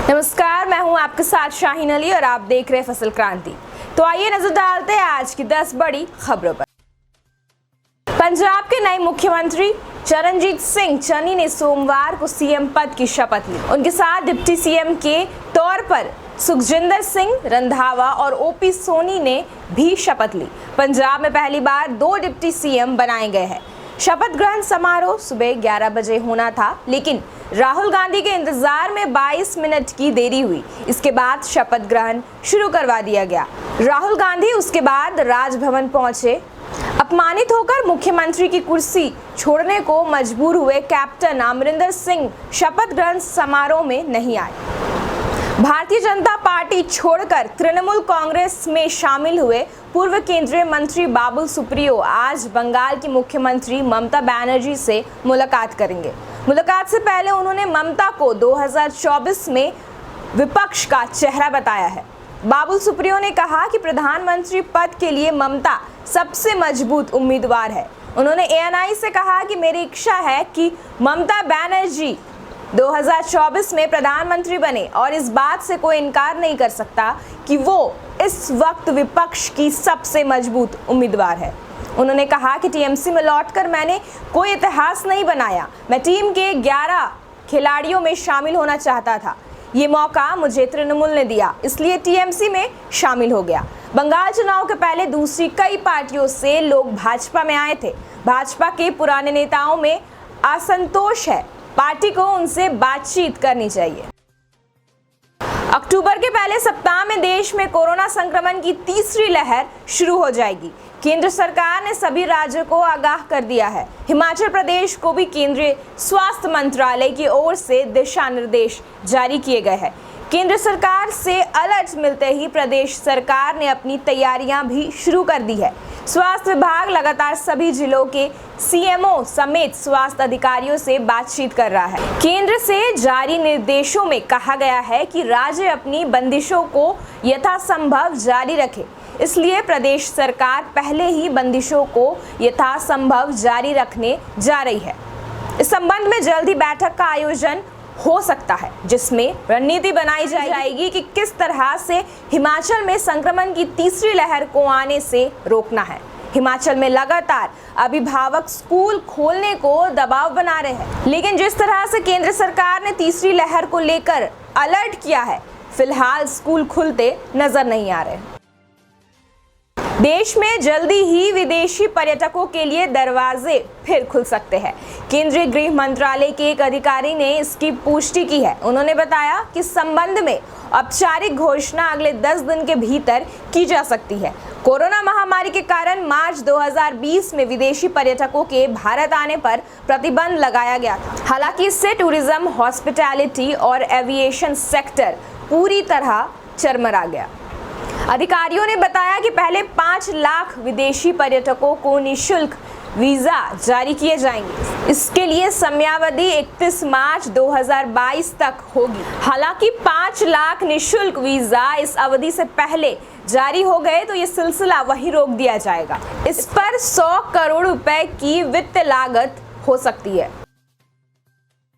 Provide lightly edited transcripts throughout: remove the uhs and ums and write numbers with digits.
नमस्कार, मैं हूं आपके साथ शाहीन अली और आप देख रहे हैं फसल क्रांति। तो आइए नजर डालते हैं आज की 10 बड़ी खबरों पर। पंजाब के नए मुख्यमंत्री चरणजीत सिंह चन्नी ने सोमवार को सीएम पद की शपथ ली। उनके साथ डिप्टी सीएम के तौर पर सुखजिंदर सिंह रंधावा और ओपी सोनी ने भी शपथ ली। पंजाब में पहली बार 2 डिप्टी सीएम बनाए गए हैं। शपथ ग्रहण समारोह सुबह 11 बजे होना था, लेकिन राहुल गांधी के इंतजार में 22 मिनट की देरी हुई। इसके बाद शपथ ग्रहण शुरू करवा दिया गया। राहुल गांधी उसके बाद राजभवन पहुंचे। अपमानित होकर मुख्यमंत्री की कुर्सी छोड़ने को मजबूर हुए कैप्टन अमरिंदर सिंह शपथ ग्रहण समारोह में नहीं आए। भारतीय जनता पार्टी छोड़कर तृणमूल कांग्रेस में शामिल हुए पूर्व केंद्रीय मंत्री बाबुल सुप्रियो आज बंगाल की मुख्यमंत्री ममता बनर्जी से मुलाकात करेंगे। मुलाकात से पहले उन्होंने ममता को 2024 में विपक्ष का चेहरा बताया है। बाबुल सुप्रियो ने कहा कि प्रधानमंत्री पद के लिए ममता सबसे मजबूत उम्मीदवार है। उन्होंने ANI से कहा कि मेरी इच्छा है कि ममता बनर्जी 2024 में प्रधानमंत्री बने और इस बात से कोई इनकार नहीं कर सकता कि वो इस वक्त विपक्ष की सबसे मजबूत उम्मीदवार है। उन्होंने कहा कि TMC में लौटकर मैंने कोई इतिहास नहीं बनाया। मैं टीम के 11 खिलाड़ियों में शामिल होना चाहता था। ये मौका मुझे तृणमूल ने दिया, इसलिए TMC में शामिल हो गया। बंगाल चुनाव के पहले दूसरी कई पार्टियों से लोग भाजपा में आए थे। भाजपा के पुराने नेताओं में असंतोष है। पार्टी को उनसे बातचीत करनी चाहिए। अक्टूबर के पहले सप्ताह में देश में कोरोना संक्रमण की तीसरी लहर शुरू हो जाएगी। केंद्र सरकार ने सभी राज्यों को आगाह कर दिया है। हिमाचल प्रदेश को भी केंद्रीय स्वास्थ्य मंत्रालय की ओर से दिशा निर्देश जारी किए गए हैं। केंद्र सरकार से अलर्ट मिलते ही प्रदेश सरकार ने अपनी तैयारियां भी शुरू कर दी है। स्वास्थ्य विभाग लगातार सभी जिलों के CMO समेत स्वास्थ्य अधिकारियों से बातचीत कर रहा है। केंद्र से जारी निर्देशों में कहा गया है कि राज्य अपनी बंदिशों को यथासंभव जारी रखे, इसलिए प्रदेश सरकार पहले ही बंदिशों को यथासंभव जारी रखने जा रही है। इस संबंध में जल्द ही बैठक का आयोजन हो सकता है, जिसमें रणनीति बनाई जाएगी कि किस तरह से हिमाचल में संक्रमण की तीसरी लहर को आने से रोकना है। हिमाचल में लगातार अभिभावक स्कूल खोलने को दबाव बना रहे हैं, लेकिन जिस तरह से केंद्र सरकार ने तीसरी लहर को लेकर अलर्ट किया है, फिलहाल स्कूल खुलते नजर नहीं आ रहे। देश में जल्दी ही विदेशी पर्यटकों के लिए दरवाजे फिर खुल सकते हैं। केंद्रीय गृह मंत्रालय के एक अधिकारी ने इसकी पुष्टि की है। उन्होंने बताया कि इस संबंध में औपचारिक घोषणा अगले 10 दिन के भीतर की जा सकती है। कोरोना महामारी के कारण मार्च 2020 में विदेशी पर्यटकों के भारत आने पर प्रतिबंध लगाया गया था। हालांकि इससे टूरिज्म, हॉस्पिटैलिटी और एविएशन सेक्टर पूरी तरह चरमरा गया। अधिकारियों ने बताया कि पहले 5 लाख विदेशी पर्यटकों को निःशुल्क वीजा जारी किए जाएंगे। इसके लिए समयावधि 31 मार्च 2022 तक होगी। हालांकि 5 लाख निःशुल्क वीजा इस अवधि से पहले जारी हो गए तो ये सिलसिला वहीं रोक दिया जाएगा। इस पर 100 करोड़ रुपए की वित्त लागत हो सकती है।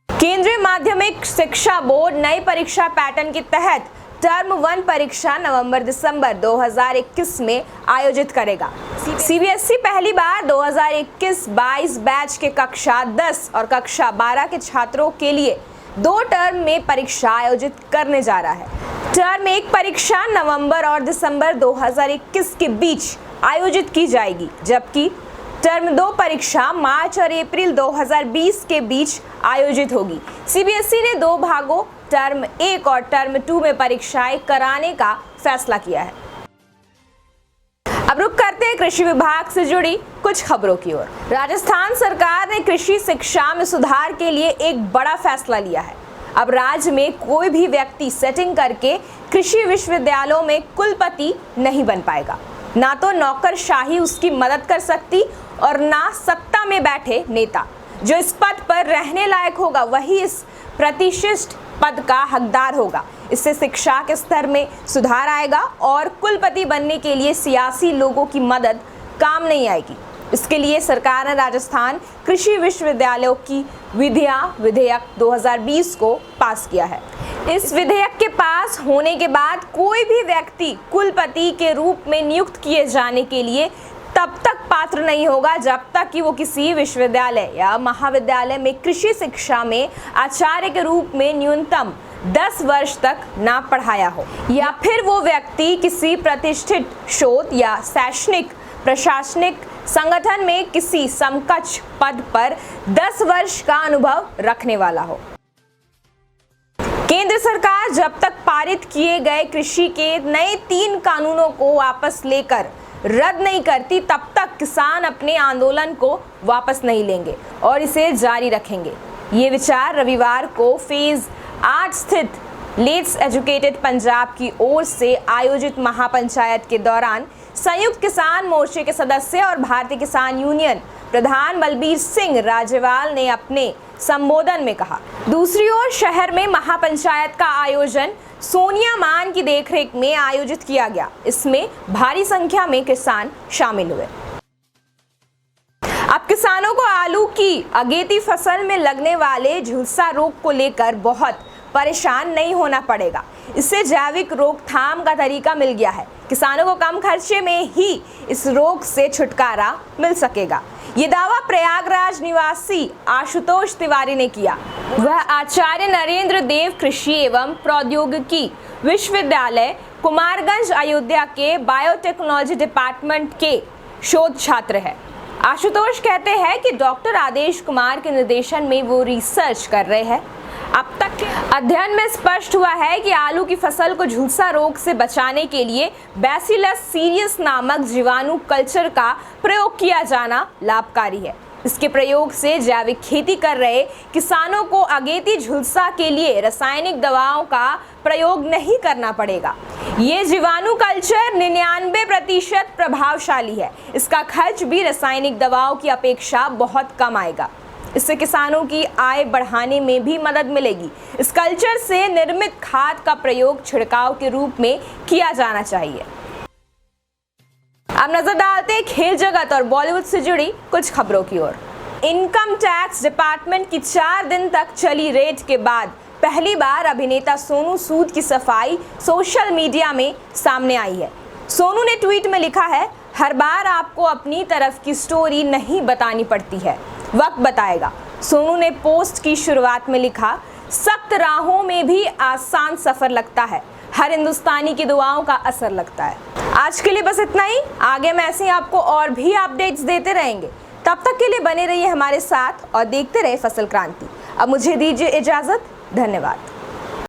केंद्रीय माध्यमिक शिक्षा बोर्ड नई परीक्षा पैटर्न के तहत टर्म 1 परीक्षा नवंबर-दिसंबर 2021 में आयोजित करेगा। CBSE पहली बार 2021-22 बैच के कक्षा 10 और कक्षा 12 के छात्रों के लिए 2 टर्म में परीक्षा आयोजित करने जा रहा है। टर्म 1 परीक्षा नवंबर और दिसंबर 2021 के बीच आयोजित की जाएगी, जबकि टर्म 2 परीक्षा मार्च और अप्रैल 2020 के बीच आयोजित होगी। CBSE ने 2 भागों टर्म 1 और टर्म 2 में परीक्षाएं कराने का फैसला किया है। अब रुक करते हैं कृषि विभाग से जुड़ी कुछ खबरों की ओर। राजस्थान सरकार ने कृषि शिक्षा में सुधार के लिए एक बड़ा फैसला लिया है। अब राज्य में कोई भी व्यक्ति सेटिंग करके कृषि विश्वविद्यालयों में कुलपति नहीं बन पाएगा। ना तो नौकरशाही उसकी मदद कर सकती और ना सत्ता में बैठे नेता। जो इस पद पर रहने लायक होगा वही इस प्रतिष्ठित पद का हकदार होगा। इससे शिक्षा के स्तर में सुधार आएगा और कुलपति बनने के लिए सियासी लोगों की मदद काम नहीं आएगी। इसके लिए सरकार ने राजस्थान कृषि विश्वविद्यालयों की विधेयक 2020 को पास किया है। इस विधेयक के पास होने के बाद कोई भी व्यक्ति कुलपति के रूप में नियुक्त किए जाने के लिए तब तक पात्र नहीं होगा जब तक कि वो किसी विश्वविद्यालय या महाविद्यालय में कृषि शिक्षा में आचार्य के रूप में न्यूनतम 10 वर्ष तक ना पढ़ाया हो, या फिर वो व्यक्ति किसी प्रतिष्ठित शोध या शैक्षणिक प्रशासनिक संगठन में किसी समकक्ष पद पर 10 वर्ष का अनुभव रखने वाला हो। केंद्र सरकार जब तक पारित किए गए कृषि के नए 3 कानूनों को वापस लेकर रद्द नहीं करती, तब तक किसान अपने आंदोलन को वापस नहीं लेंगे और इसे जारी रखेंगे। ये विचार रविवार को फेज 8 स्थित लेट्स एजुकेटेड पंजाब की ओर से आयोजित महापंचायत के दौरान संयुक्त किसान मोर्चे के सदस्य और भारतीय किसान यूनियन प्रधान बलबीर सिंह राजेवाल ने अपने संबोधन में कहा। दूसरी ओर शहर में महापंचायत का आयोजन सोनिया मान की देखरेख में आयोजित किया गया। इसमें भारी संख्या में किसान शामिल हुए। अब किसानों को आलू की अगेती फसल में लगने वाले झुलसा रोग को लेकर बहुत परेशान नहीं होना पड़ेगा। इससे जैविक रोकथाम का तरीका मिल गया है। किसानों को कम खर्चे में ही इस रोग से छुटकारा मिल सकेगा। ये दावा प्रयागराज निवासी आशुतोष तिवारी ने किया। वह आचार्य नरेंद्र देव कृषि एवं प्रौद्योगिकी विश्वविद्यालय कुमारगंज अयोध्या के बायोटेक्नोलॉजी डिपार्टमेंट के शोध छात्र है। आशुतोष कहते हैं कि डॉक्टर आदेश कुमार के निर्देशन में वो रिसर्च कर रहे हैं। अब तक के अध्ययन में स्पष्ट हुआ है कि आलू की फसल को झुलसा रोग से बचाने के लिए बैसिलस सीरियस नामक जीवाणु कल्चर का प्रयोग किया जाना लाभकारी है। इसके प्रयोग से जैविक खेती कर रहे किसानों को अगेती झुलसा के लिए रासायनिक दवाओं का प्रयोग नहीं करना पड़ेगा। ये जीवाणु कल्चर 99% प्रभावशाली है। इसका खर्च भी रासायनिक दवाओं की अपेक्षा बहुत कम आएगा। इससे किसानों की आय बढ़ाने में भी मदद मिलेगी। इस कल्चर से निर्मित खाद का प्रयोग छिड़काव के रूप में किया जाना चाहिए। अब नजर डालते हैं खेल जगत और बॉलीवुड से जुड़ी कुछ खबरों की ओर। इनकम टैक्स डिपार्टमेंट की 4 दिन तक चली रेड के बाद पहली बार अभिनेता सोनू सूद की सफाई सोशल मीडिया में सामने आई है। सोनू ने ट्वीट में लिखा है, हर बार आपको अपनी तरफ की स्टोरी नहीं बतानी पड़ती है, वक्त बताएगा। सोनू ने पोस्ट की शुरुआत में लिखा, सख्त राहों में भी आसान सफर लगता है, हर हिंदुस्तानी की दुआओं का असर लगता है। आज के लिए बस इतना ही। आगे मैं ऐसे ही आपको और भी अपडेट्स देते रहेंगे। तब तक के लिए बने रहिए हमारे साथ और देखते रहे फसल क्रांति। अब मुझे दीजिए इजाजत। धन्यवाद।